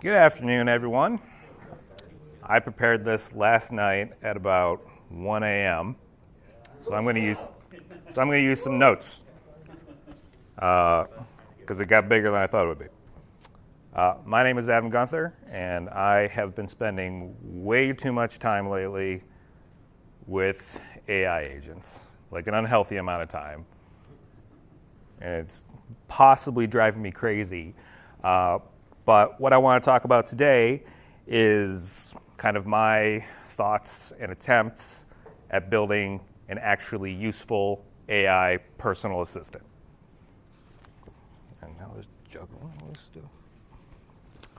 Good afternoon, everyone. I prepared this last night at about 1 a.m. So I'm going to use some notes because it got bigger than I thought it would be. My name is Gunther, and I have been spending way too much time lately with AI agents, like an unhealthy amount of time, and it's possibly driving me crazy. But what I want to talk about today is kind of my thoughts and attempts at building an actually useful AI personal assistant. And now let's juggle. Let's do. All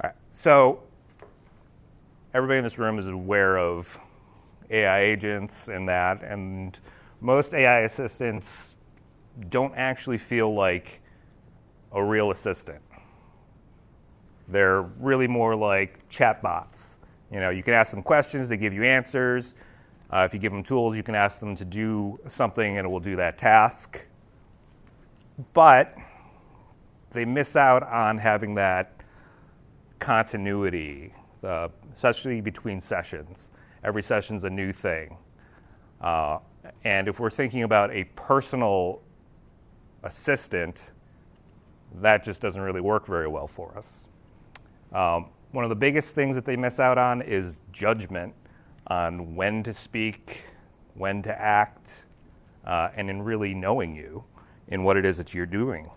right. So everybody in this room is aware of AI agents and that, and most AI assistants don't actually feel like a real assistant. They're really more like chatbots. You know, you can ask them questions, they give you answers. If you give them tools, you can ask them to do something and it will do that task. But they miss out on having that continuity, especially between sessions. Every session's a new thing. And if we're thinking about a personal assistant, that just doesn't really work very well for us. One of the biggest things that they miss out on is judgment on when to speak, when to act, and in really knowing you in what it is that you're doing.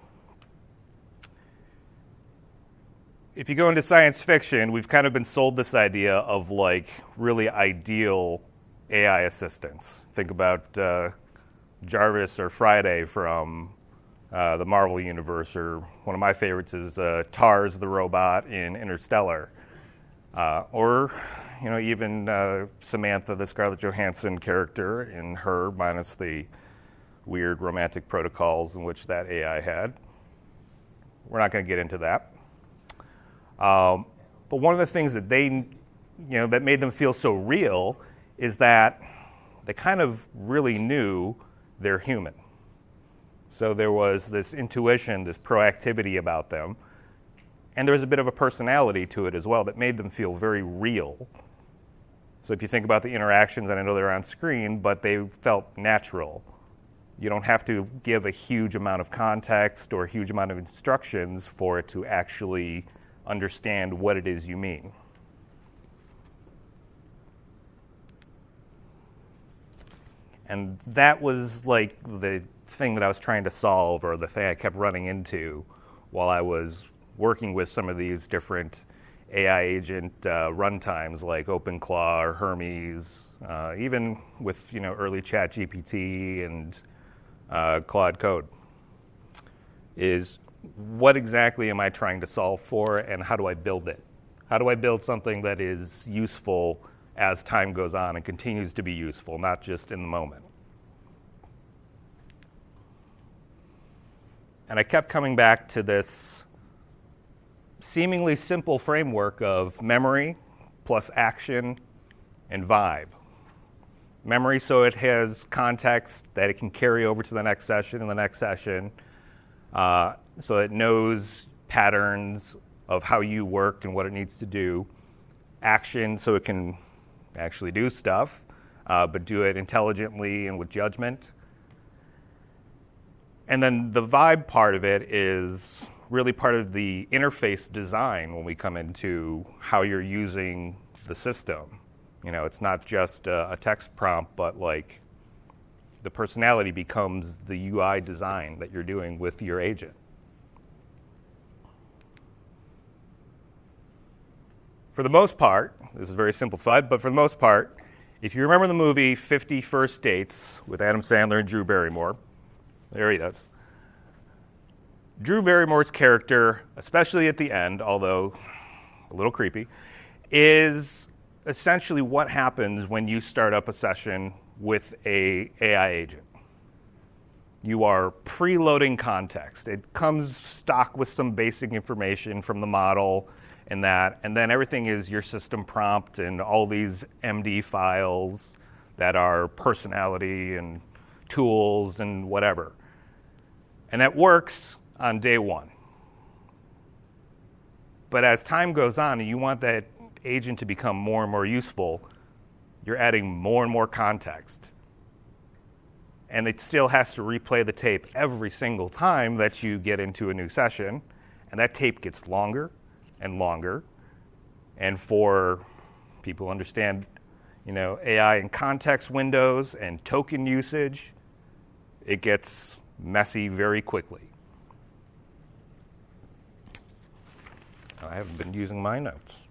If you go into science fiction, we've kind of been sold this idea of like really ideal AI assistants. Think about Jarvis or Friday from the Marvel universe, or one of my favorites is Tars the robot in Interstellar, or even Samantha, the Scarlett Johansson character in Her, minus the weird romantic protocols in which that AI had. We're not going to get into that. But one of the things that that made them feel so real is that they kind of really knew they're human. So there was this intuition, this proactivity about them, and there was a bit of a personality to it as well that made them feel very real. So if you think about the interactions, and I know they're on screen, but they felt natural. You don't have to give a huge amount of context or a huge amount of instructions for it to actually understand what it is you mean. And that was like the thing that I was trying to solve, or the thing I kept running into while I was working with some of these different AI agent runtimes like OpenClaw or Hermes, even with early ChatGPT and Claude Code, is what exactly am I trying to solve for, and how do I build it? How do I build something that is useful as time goes on and continues to be useful, not just in the moment? And I kept coming back to this seemingly simple framework of memory plus action and vibe. Memory, so it has context that it can carry over to the next session and the next session, so it knows patterns of how you work and what it needs to do. Action, so it can actually do stuff, but do it intelligently and with judgment. And then the vibe part of it is really part of the interface design when we come into how you're using the system. It's not just a text prompt, but like the personality becomes the UI design that you're doing with your agent. For the most part, this is very simplified, but for the most part, if you remember the movie 50 First Dates with Adam Sandler and Drew Barrymore, there he does. Drew Barrymore's character, especially at the end, although a little creepy, is essentially what happens when you start up a session with a AI agent. You are preloading context. It comes stock with some basic information from the model and then everything is your system prompt and all these MD files that are personality and tools and whatever. And that works on day one. But as time goes on and you want that agent to become more and more useful, you're adding more and more context. And it still has to replay the tape every single time that you get into a new session. And that tape gets longer and longer. And for people who understand, AI and context windows and token usage, it gets messy very quickly. I haven't been using my notes,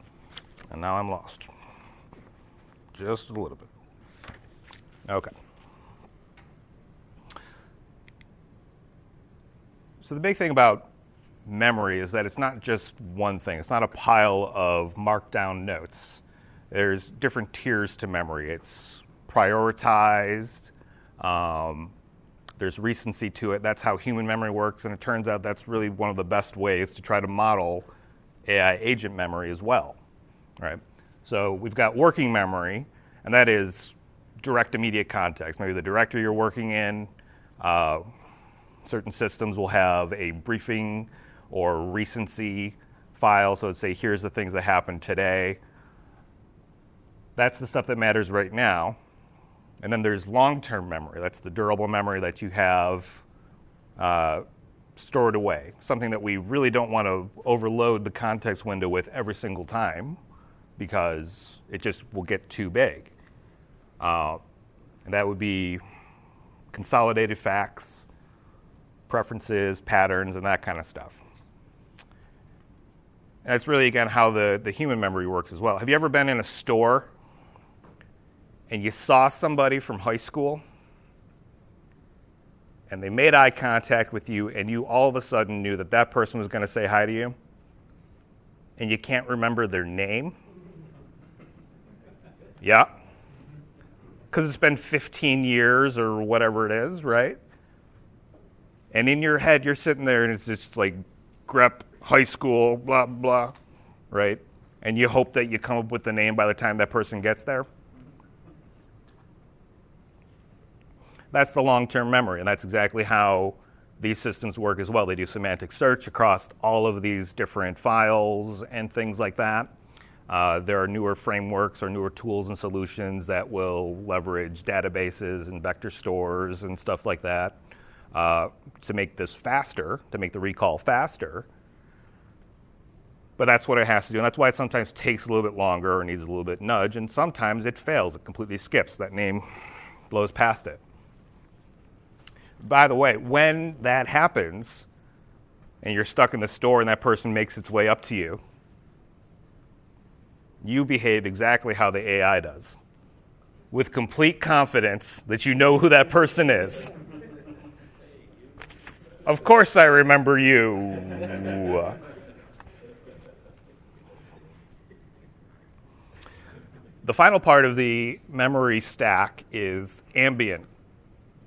and now I'm lost. Just a little bit. Okay. So the big thing about memory is that it's not just one thing. It's not a pile of markdown notes. There's different tiers to memory. It's prioritized. There's recency to it. That's how human memory works, and it turns out that's really one of the best ways to try to model AI agent memory as well, right? So we've got working memory, and that is direct immediate context. Maybe the directory you're working in, certain systems will have a briefing or recency file, so it'd say, here's the things that happened today. That's the stuff that matters right now. And then there's long-term memory. That's the durable memory that you have stored away, something that we really don't want to overload the context window with every single time because it just will get too big. And that would be consolidated facts, preferences, patterns, and that kind of stuff. And that's really, again, how the human memory works as well. Have you ever been in a store and you saw somebody from high school and they made eye contact with you and you all of a sudden knew that that person was going to say hi to you and you can't remember their name? Yeah. Because it's been 15 years or whatever it is, right? And in your head, you're sitting there and it's just like Grep, high school, blah, blah, right? And you hope that you come up with the name by the time that person gets there. That's the long-term memory, and that's exactly how these systems work as well. They do semantic search across all of these different files and things like that. There are newer frameworks or newer tools and solutions that will leverage databases and vector stores and stuff like that to make this faster, to make the recall faster. But that's what it has to do, and that's why it sometimes takes a little bit longer or needs a little bit nudge, and sometimes it fails. It completely skips. That name blows past it. By the way, when that happens and you're stuck in the store and that person makes its way up to you, you behave exactly how the AI does, with complete confidence that you know who that person is. Of course I remember you. The final part of the memory stack is ambient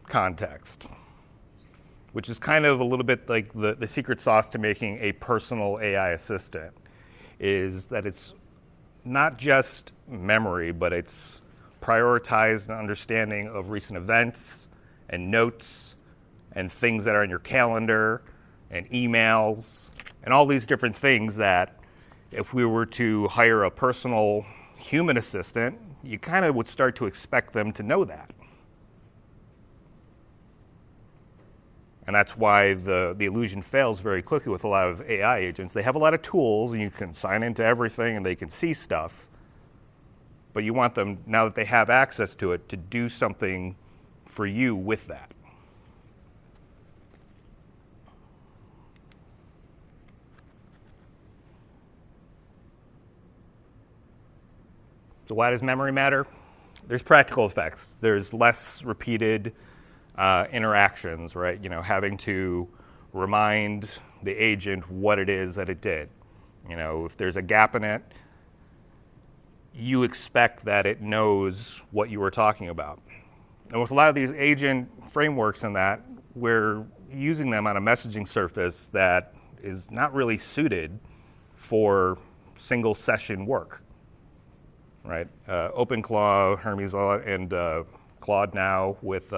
context, which is kind of a little bit like the secret sauce to making a personal AI assistant, is that it's not just memory, but it's prioritized understanding of recent events and notes and things that are in your calendar and emails and all these different things that if we were to hire a personal human assistant, you kind of would start to expect them to know that. And that's why the illusion fails very quickly with a lot of AI agents. They have a lot of tools, and you can sign into everything, and they can see stuff. But you want them, now that they have access to it, to do something for you with that. So why does memory matter? There's practical effects. There's less repeated interactions, right? Having to remind the agent what it is that it did. If there's a gap in it, you expect that it knows what you were talking about. And with a lot of these agent frameworks and that, we're using them on a messaging surface that is not really suited for single session work, right? OpenClaw, Hermes, and Claude now with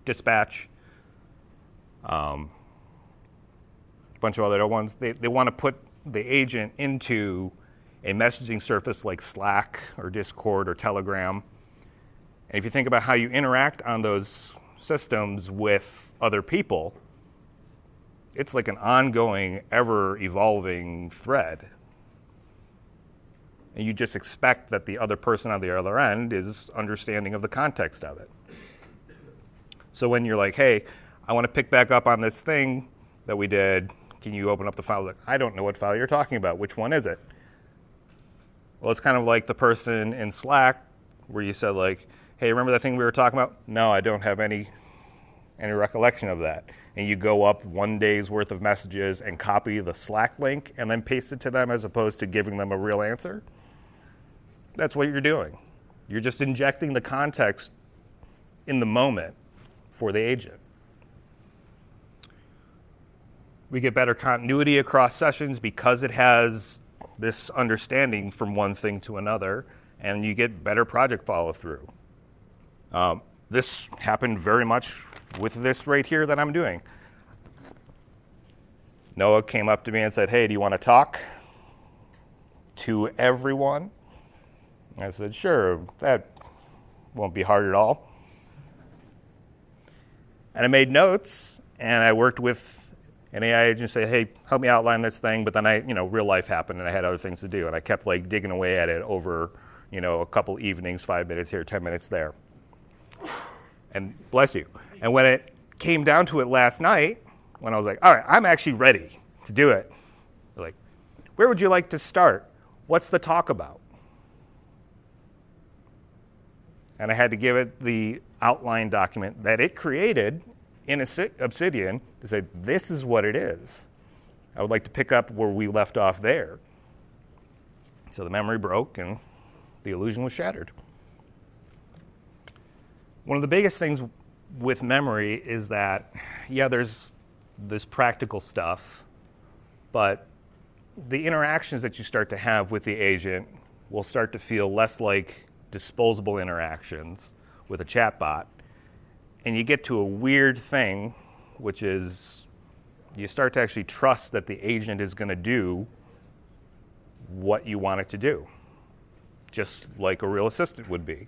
Dispatch, a bunch of other ones. They want to put the agent into a messaging surface like Slack or Discord or Telegram. And if you think about how you interact on those systems with other people, it's like an ongoing, ever-evolving thread. And you just expect that the other person on the other end is understanding of the context of it. So when you're like, hey, I want to pick back up on this thing that we did, can you open up the file? Like, I don't know what file you're talking about. Which one is it? Well, it's kind of like the person in Slack where you said, like, hey, remember that thing we were talking about? No, I don't have any recollection of that. And you go up 1 day's worth of messages and copy the Slack link and then paste it to them as opposed to giving them a real answer. That's what you're doing. You're just injecting the context in the moment for the agent. We get better continuity across sessions because it has this understanding from one thing to another, and you get better project follow-through. This happened very much with this right here that I'm doing. Noah came up to me and said, hey, do you want to talk to everyone? I said, sure, that won't be hard at all. And I made notes, and I worked with an AI agent to say, hey, help me outline this thing, but then real life happened, and I had other things to do, and I kept like digging away at it over, a couple evenings, 5 minutes here, 10 minutes there. And bless you. And when it came down to it last night, when I was like, all right, I'm actually ready to do it. They're like, where would you like to start? What's the talk about? And I had to give it the outline document that it created in Obsidian to say, this is what it is. I would like to pick up where we left off there. So the memory broke and the illusion was shattered. One of the biggest things with memory is that, there's this practical stuff, but the interactions that you start to have with the agent will start to feel less like disposable interactions with a chatbot. And you get to a weird thing, which is you start to actually trust that the agent is going to do what you want it to do, just like a real assistant would be.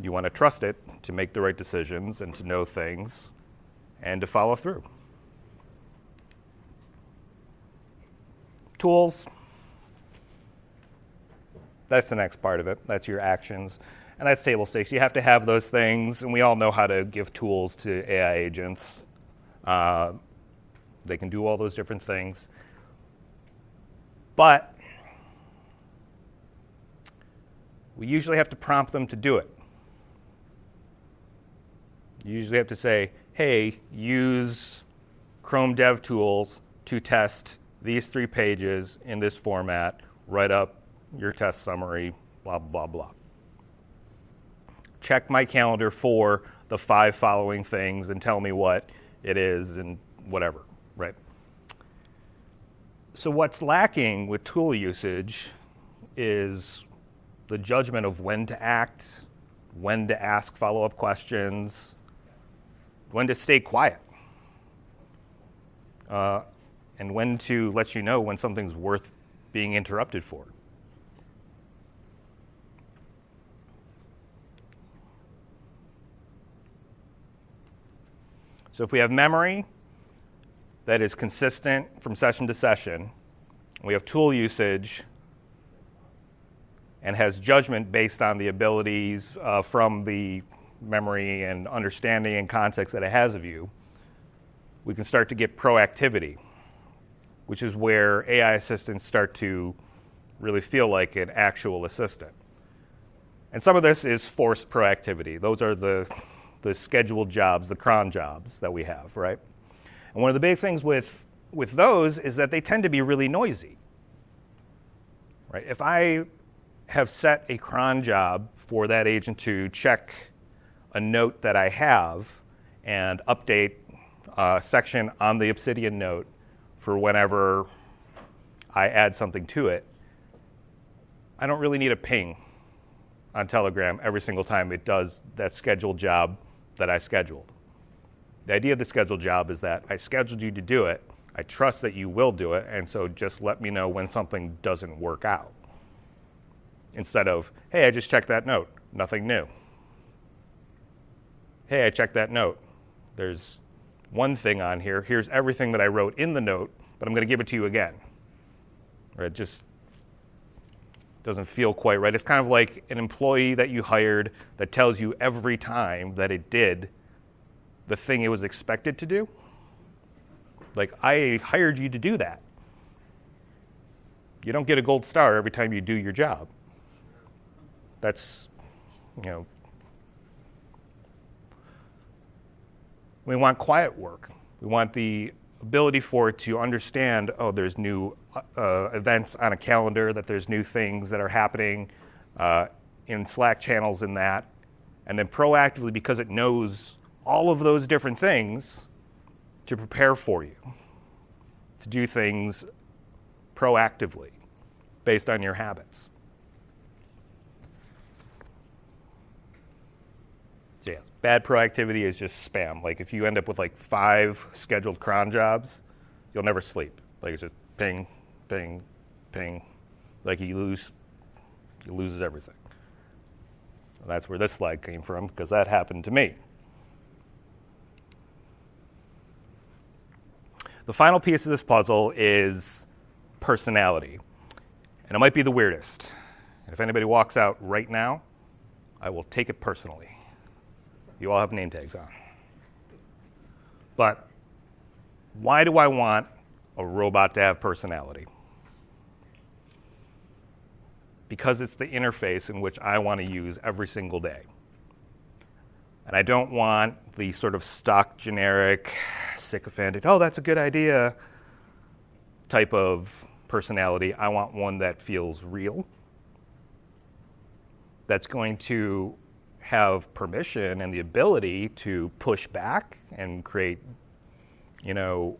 You want to trust it to make the right decisions and to know things and to follow through. Tools. That's the next part of it. That's your actions. And that's table stakes. You have to have those things, and we all know how to give tools to AI agents. They can do all those different things. But we usually have to prompt them to do it. You usually have to say, hey, use Chrome DevTools to test these 3 pages in this format, write up your test summary, blah, blah, blah. Check my calendar for the 5 following things and tell me what it is and whatever, right? So what's lacking with tool usage is the judgment of when to act, when to ask follow-up questions, when to stay quiet, and when to let you know when something's worth being interrupted for. So if we have memory that is consistent from session to session, we have tool usage and has judgment based on the abilities from the memory and understanding and context that it has of you, we can start to get proactivity, which is where AI assistants start to really feel like an actual assistant. And some of this is forced proactivity. Those are the scheduled jobs, the cron jobs that we have, right? And one of the big things with those is that they tend to be really noisy, right? If I have set a cron job for that agent to check a note that I have and update a section on the Obsidian note for whenever I add something to it, I don't really need a ping on Telegram every single time it does that scheduled job that I scheduled. The idea of the scheduled job is that I scheduled you to do it. I trust that you will do it, and so just let me know when something doesn't work out. Instead of, hey, I just checked that note, nothing new. Hey, I checked that note. There's one thing on here. Here's everything that I wrote in the note, but I'm going to give it to you again. Right? It just doesn't feel quite right. It's kind of like an employee that you hired that tells you every time that it did the thing it was expected to do. Like, I hired you to do that. You don't get a gold star every time you do your job. That's, we want quiet work. We want the ability for it to understand, oh, there's new events on a calendar, that there's new things that are happening in Slack channels and that. And then proactively, because it knows all of those different things, to prepare for you, to do things proactively based on your habits. So yeah, bad proactivity is just spam. Like if you end up with like 5 scheduled cron jobs, you'll never sleep. Like it's just ping, ping, ping. Like he loses everything. And that's where this slide came from, because that happened to me. The final piece of this puzzle is personality. And it might be the weirdest. And if anybody walks out right now, I will take it personally. You all have name tags on. But why do I want a robot to have personality? Because it's the interface in which I want to use every single day. And I don't want the sort of stock, generic, sycophantic, oh, that's a good idea type of personality. I want one that feels real, that's going to have permission and the ability to push back and create, the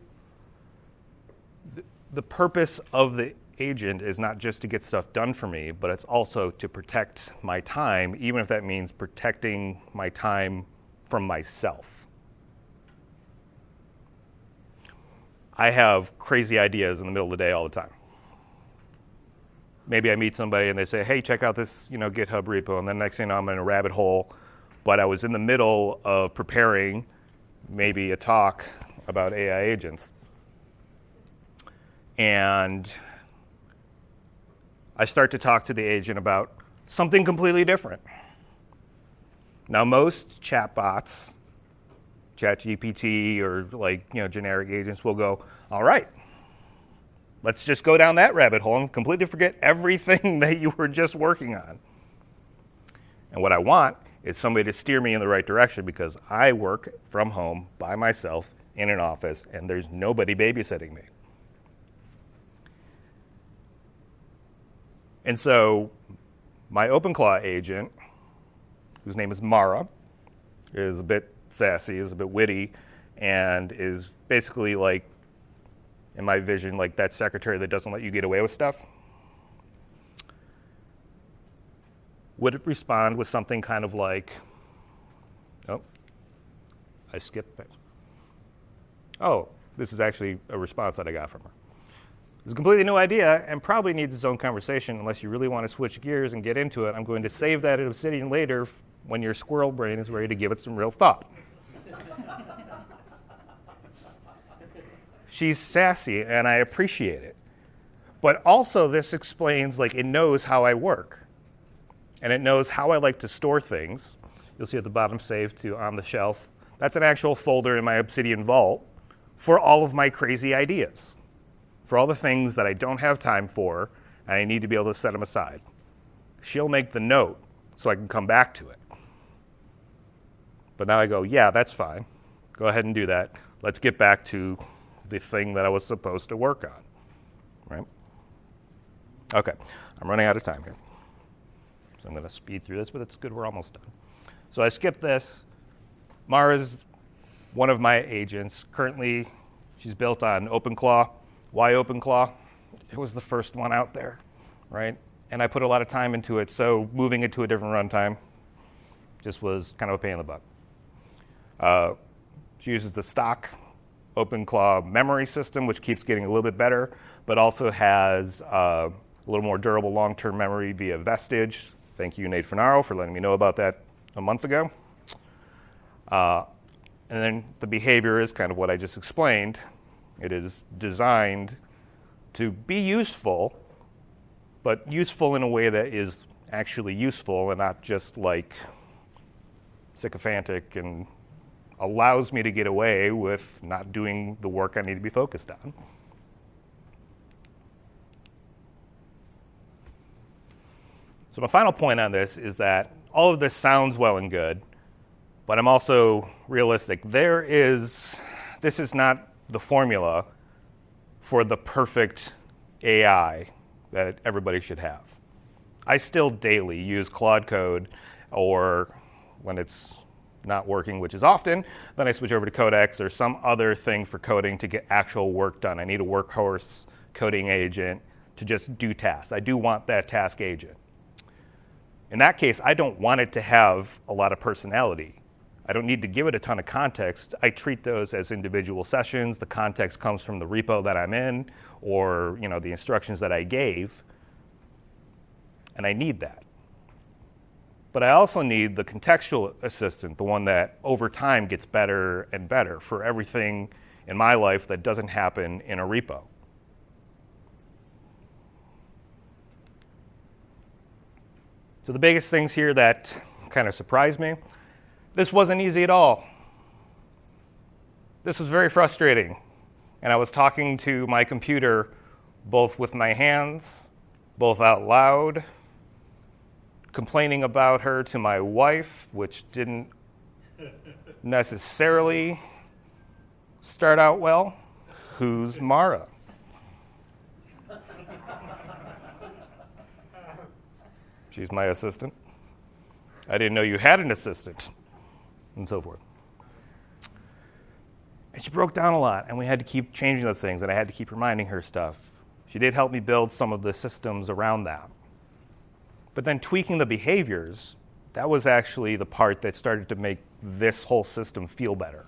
purpose of the agent is not just to get stuff done for me, but it's also to protect my time, even if that means protecting my time from myself. I have crazy ideas in the middle of the day all the time. Maybe I meet somebody and they say, hey, check out this, GitHub repo, and then next thing you know, I'm in a rabbit hole, but I was in the middle of preparing maybe a talk about AI agents. And I start to talk to the agent about something completely different. Now, most chatbots, ChatGPT or generic agents will go, all right, let's just go down that rabbit hole and completely forget everything that you were just working on. And what I want is somebody to steer me in the right direction, because I work from home by myself in an office and there's nobody babysitting me. And so my OpenClaw agent, whose name is Mara, is a bit sassy, is a bit witty, and is basically like, in my vision, like that secretary that doesn't let you get away with stuff. Would it respond with something kind of like, oh, I skipped it. Oh, this is actually a response that I got from her. It's a completely new idea and probably needs its own conversation unless you really want to switch gears and get into it. I'm going to save that at Obsidian later when your squirrel brain is ready to give it some real thought. She's sassy, and I appreciate it. But also this explains, it knows how I work. And it knows how I like to store things. You'll see at the bottom, save to on the shelf. That's an actual folder in my Obsidian vault for all of my crazy ideas, for all the things that I don't have time for, and I need to be able to set them aside. She'll make the note so I can come back to it. But now I go, yeah, that's fine. Go ahead and do that. Let's get back to the thing that I was supposed to work on, right? Okay, I'm running out of time here. So I'm going to speed through this, but it's good, we're almost done. So I skipped this. Mara's one of my agents. Currently, she's built on OpenClaw. Why OpenClaw? It was the first one out there, right? And I put a lot of time into it, so moving it to a different runtime just was kind of a pain in the butt. She uses the stock OpenClaw memory system, which keeps getting a little bit better, but also has a little more durable long-term memory via Vestige. Thank you, Nate Finaro, for letting me know about that a month ago. And then the behavior is kind of what I just explained. It is designed to be useful, but useful in a way that is actually useful and not just like sycophantic and allows me to get away with not doing the work I need to be focused on. So my final point on this is that all of this sounds well and good, but I'm also realistic. This is not the formula for the perfect AI that everybody should have. I still daily use Claude Code, or when it's not working, which is often, then I switch over to Codex or some other thing for coding to get actual work done. I need a workhorse coding agent to just do tasks. I do want that task agent. In that case, I don't want it to have a lot of personality. I don't need to give it a ton of context. I treat those as individual sessions. The context comes from the repo that I'm in or the instructions that I gave. And I need that. But I also need the contextual assistant, the one that over time gets better and better for everything in my life that doesn't happen in a repo. So the biggest things here that kind of surprised me, this wasn't easy at all. This was very frustrating. And I was talking to my computer both with my hands, both out loud, complaining about her to my wife, which didn't necessarily start out well. Who's Mara? She's my assistant. I didn't know you had an assistant, and so forth. And she broke down a lot, and we had to keep changing those things, and I had to keep reminding her stuff. She did help me build some of the systems around that. But then tweaking the behaviors, that was actually the part that started to make this whole system feel better.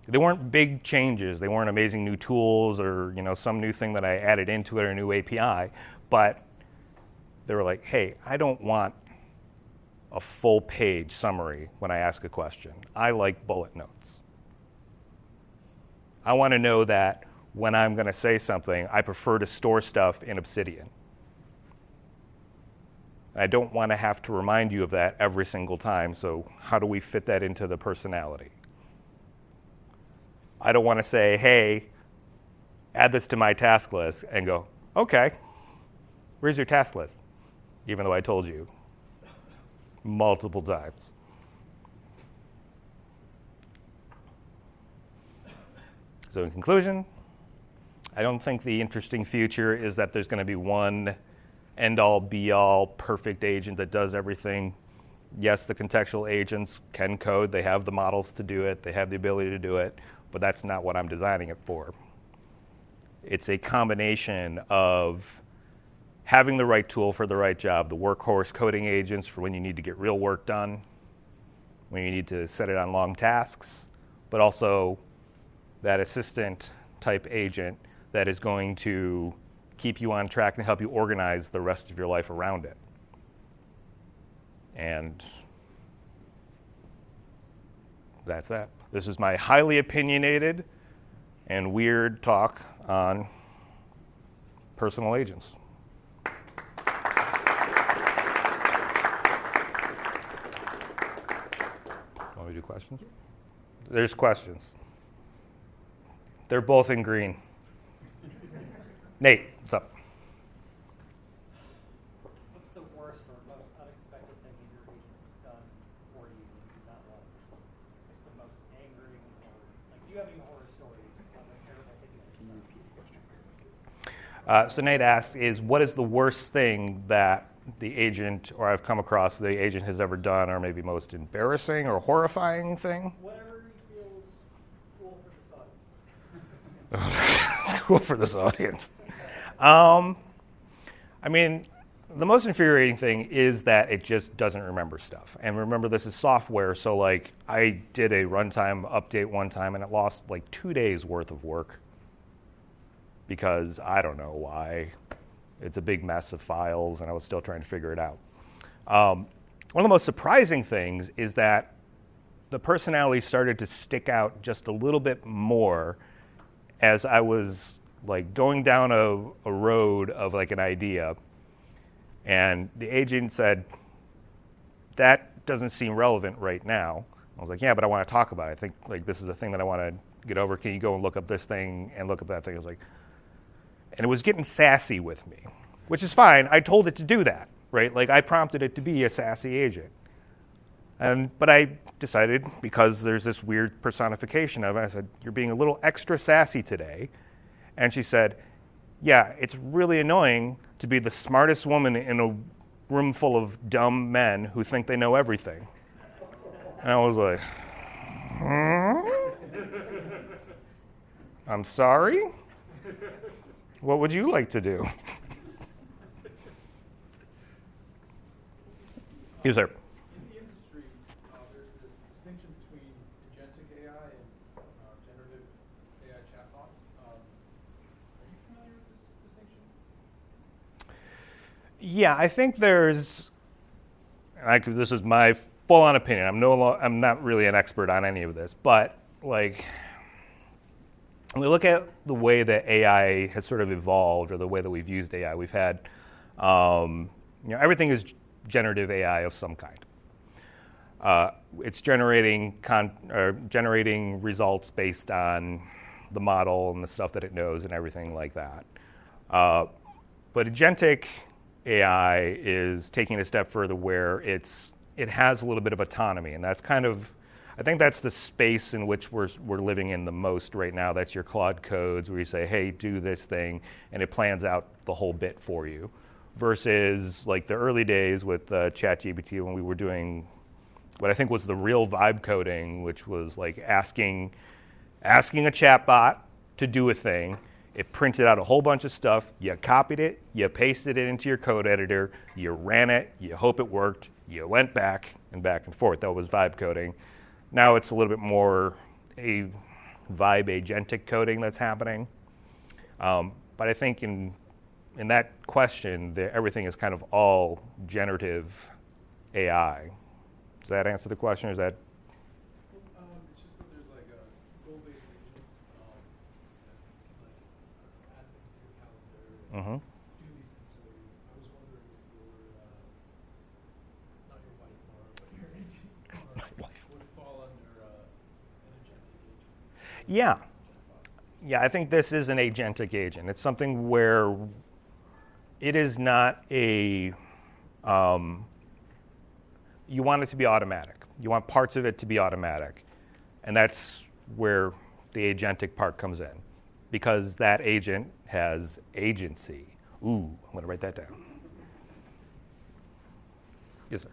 They weren't big changes. They weren't amazing new tools or some new thing that I added into it or a new API, but they were like, hey, I don't want a full page summary when I ask a question. I like bullet notes. I want to know that when I'm going to say something, I prefer to store stuff in Obsidian. I don't want to have to remind you of that every single time, so how do we fit that into the personality? I don't want to say, hey, add this to my task list, and go, okay, where's your task list? Even though I told you multiple times. So in conclusion, I don't think the interesting future is that there's going to be one end-all, be-all, perfect agent that does everything. Yes, the contextual agents can code. They have the models to do it. They have the ability to do it. But that's not what I'm designing it for. It's a combination of having the right tool for the right job, the workhorse coding agents for when you need to get real work done, when you need to set it on long tasks, but also that assistant type agent that is going to keep you on track and help you organize the rest of your life around it. And that's that. This is my highly opinionated and weird talk on personal agents. Want me to do questions? There's questions. They're both in green. Nate, what's up? What's the worst or most unexpected thing that your agent has done for you that you did not want? What's the most angering or, do you have any horror stories on the terrible thing that So Nate asks, what is the worst thing that the agent, or I've come across, the agent has ever done, or maybe most embarrassing or horrifying thing? Whatever feels cool for this audience. It's cool for this audience. I mean, the most infuriating thing is that it just doesn't remember stuff. And remember, this is software, so like I did a runtime update one time and it lost like 2 days worth of work because I don't know why. It's a big mess of files and I was still trying to figure it out. One of the most surprising things is that the personality started to stick out just a little bit more as I was like going down a road of like an idea. And the agent said, that doesn't seem relevant right now. I was like, yeah, but I want to talk about it. I think like this is a thing that I want to get over. Can you go and look up this thing and look up that thing? I was like, and it was getting sassy with me, which is fine. I told it to do that, right? Like I prompted it to be a sassy agent. But I decided, because there's this weird personification of it, I said, you're being a little extra sassy today. And she said, yeah, it's really annoying to be the smartest woman in a room full of dumb men who think they know everything. And I was like, I'm sorry? What would you like to do? Yes, sir. In the industry, there's this distinction between agentic AI and generative AI chatbots. Are you familiar with this distinction? Yeah, I think there's. This is my full-on opinion. I'm not really an expert on any of this, but like, when we look at the way that AI has sort of evolved, or the way that we've used AI, we've had, everything is generative AI of some kind. It's generating results based on the model and the stuff that it knows and everything like that. But agentic AI is taking a step further where it has a little bit of autonomy, and that's kind of, I think that's the space in which we're living in the most right now. That's your Claude codes where you say, hey, do this thing, and it plans out the whole bit for you. Versus like the early days with ChatGPT when we were doing what I think was the real vibe coding, which was like asking a chatbot to do a thing. It printed out a whole bunch of stuff. You copied it, you pasted it into your code editor, you ran it, you hope it worked, you went back and forth. That was vibe coding. Now it's a little bit more a vibe agentic coding that's happening. But I think in that question, everything is kind of all generative AI. Does that answer the question, or is that? It's just that there's like goal-based agents that add things to your calendar and do these things for you. I was wondering if not your wife, Laura, but your agent would fall under an agentic agent. Yeah. Yeah, I think this is an agentic agent. It's something where it is not you want it to be automatic. You want parts of it to be automatic. And that's where the agentic part comes in, because that agent has agency. Ooh, I'm going to write that down. Yes, sir.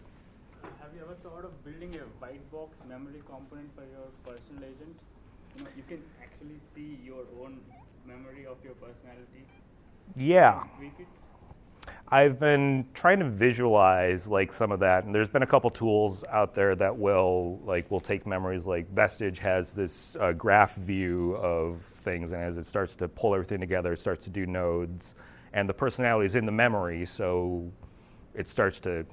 Have you ever thought of building a white box memory component for your personal agent? You can actually see your own memory of your personality. Yeah. Tweak it. I've been trying to visualize like some of that, and there's been a couple tools out there that will take memories. Like Vestige has this graph view of things, and as it starts to pull everything together, it starts to do nodes, and the personality is in the memory, so it starts to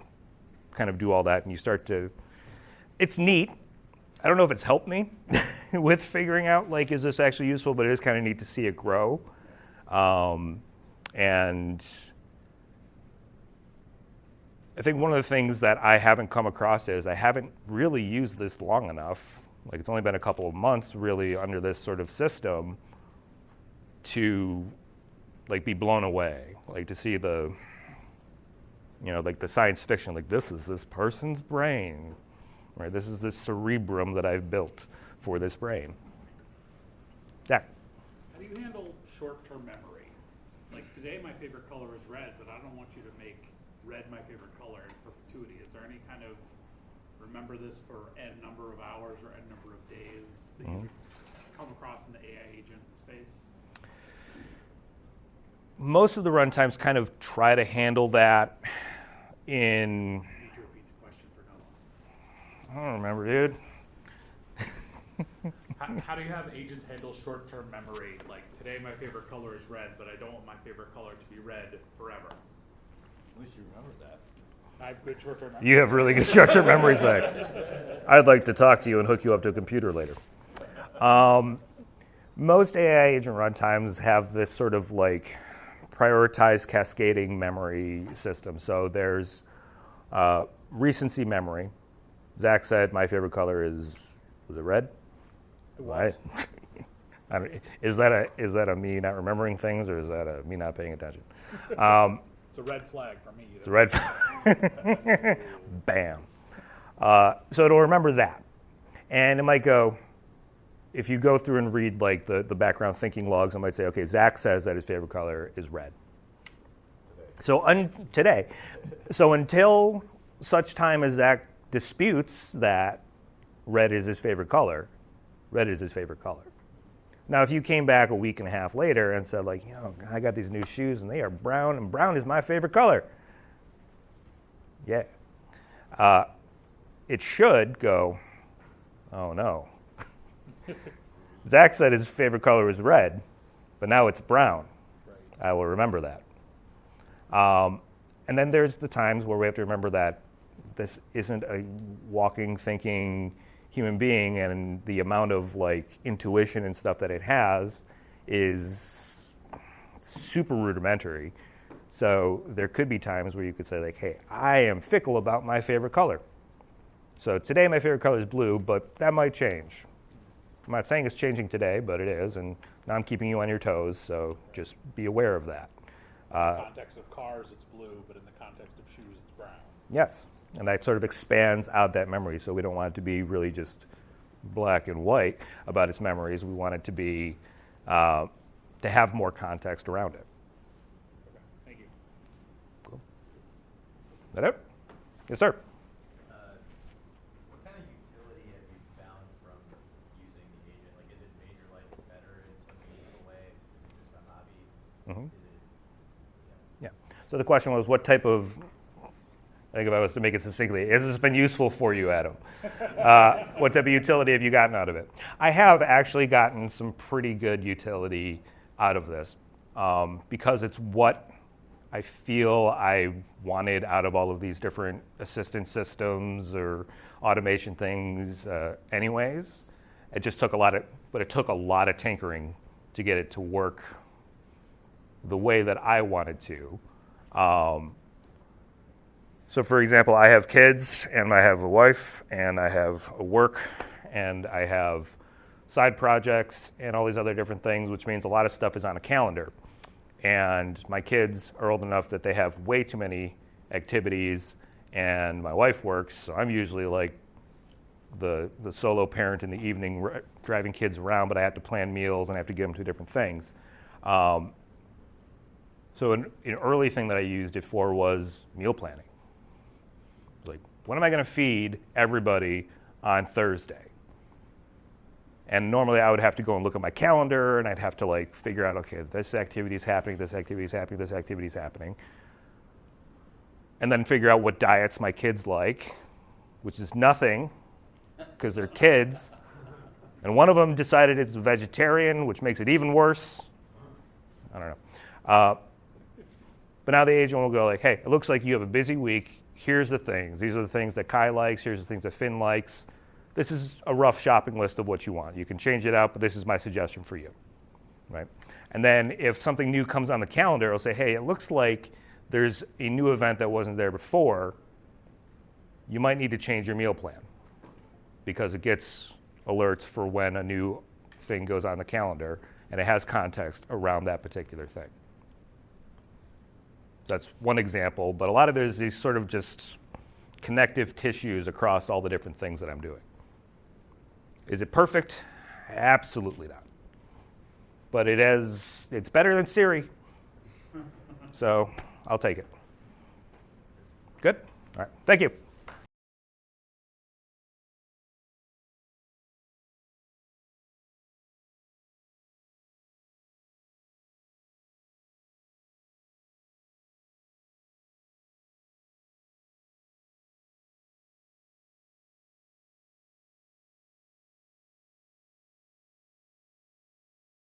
kind of do all that, and you start to. It's neat. I don't know if it's helped me with figuring out like, is this actually useful, but it is kind of neat to see it grow, and. I think one of the things that I haven't come across is I haven't really used this long enough. Like it's only been a couple of months really under this sort of system to like be blown away. Like to see the, like the science fiction, like this is this person's brain, right? This is this cerebrum that I've built for this brain. Yeah. How do you handle short-term memory? Like today my favorite color is red, but I don't want you to make red my favorite color in perpetuity. Is there any kind of remember this for n number of hours or n number of days that you come across in the AI agent space? most of the runtimes kind of try to handle that in, I need to repeat the question for Noah. I don't remember, dude. How do you have agents handle short-term memory? Like, today my favorite color is red, but I don't want my favorite color to be red forever. At least you remembered that. I have good short-term memory. You have really good short-term memory, Zach. I'd like to talk to you and hook you up to a computer later. Most AI agent runtimes have this sort of like prioritized cascading memory system. So there's recency memory. Zach said my favorite color was it red? Right. Is that a me not remembering things, or is that a me not paying attention? It's a red flag for me. It's a red flag. Bam. So it'll remember that. And it might go, if you go through and read like the background thinking logs, it might say, okay, Zach says that his favorite color is red. Today. So until such time as Zach disputes that red is his favorite color, red is his favorite color. Now, if you came back a week and a half later and said, like, I got these new shoes and they are brown, and brown is my favorite color. Yeah. It should go, oh no. Zach said his favorite color was red, but now it's brown. Right. I will remember that. And then there's the times where we have to remember that this isn't a walking, thinking human being, and the amount of like intuition and stuff that it has is super rudimentary. So there could be times where you could say like, hey, I am fickle about my favorite color. So today my favorite color is blue, but that might change. I'm not saying it's changing today, but it is, and now I'm keeping you on your toes, so just be aware of that. In the context of cars, it's blue, but in the context of shoes, it's brown. Yes, and that sort of expands out that memory, so we don't want it to be really just black and white about its memories. We want it to be, to have more context around it. Okay, thank you. Cool. Is that it? Yes, sir. What kind of utility have you found from using the agent? Like, has it made your life better in some meaningful way? Is it just a hobby? Mm-hmm. Is it, Yeah. So the question was, what type of, I think if I was to make it succinctly, has this been useful for you, Adam? What type of utility have you gotten out of it? I have actually gotten some pretty good utility out of this because it's what I feel I wanted out of all of these different assistant systems or automation things anyways. It just took a lot of tinkering to get it to work the way that I wanted to. So for example, I have kids, and I have a wife, and I have a work, and I have side projects, and all these other different things, which means a lot of stuff is on a calendar. And my kids are old enough that they have way too many activities, and my wife works, so I'm usually like the solo parent in the evening driving kids around, but I have to plan meals and I have to get them to different things. So an early thing that I used it for was meal planning. Like, when am I going to feed everybody on Thursday? And normally I would have to go and look at my calendar, and I'd have to like figure out, okay, this activity is happening, this activity is happening, this activity is happening. And then figure out what diets my kids like, which is nothing, because they're kids. And one of them decided it's a vegetarian, which makes it even worse. I don't know. But now the agent will go like, hey, it looks like you have a busy week. Here's the things. These are the things that Kai likes. Here's the things that Finn likes. This is a rough shopping list of what you want. You can change it out, but this is my suggestion for you, right? And then if something new comes on the calendar, it'll say, hey, it looks like there's a new event that wasn't there before. You might need to change your meal plan because it gets alerts for when a new thing goes on the calendar, and it has context around that particular thing. That's one example, but a lot of it is these sort of just connective tissues across all the different things that I'm doing. Is it perfect? Absolutely not. But it's better than Siri. So I'll take it. Good? All right. Thank you.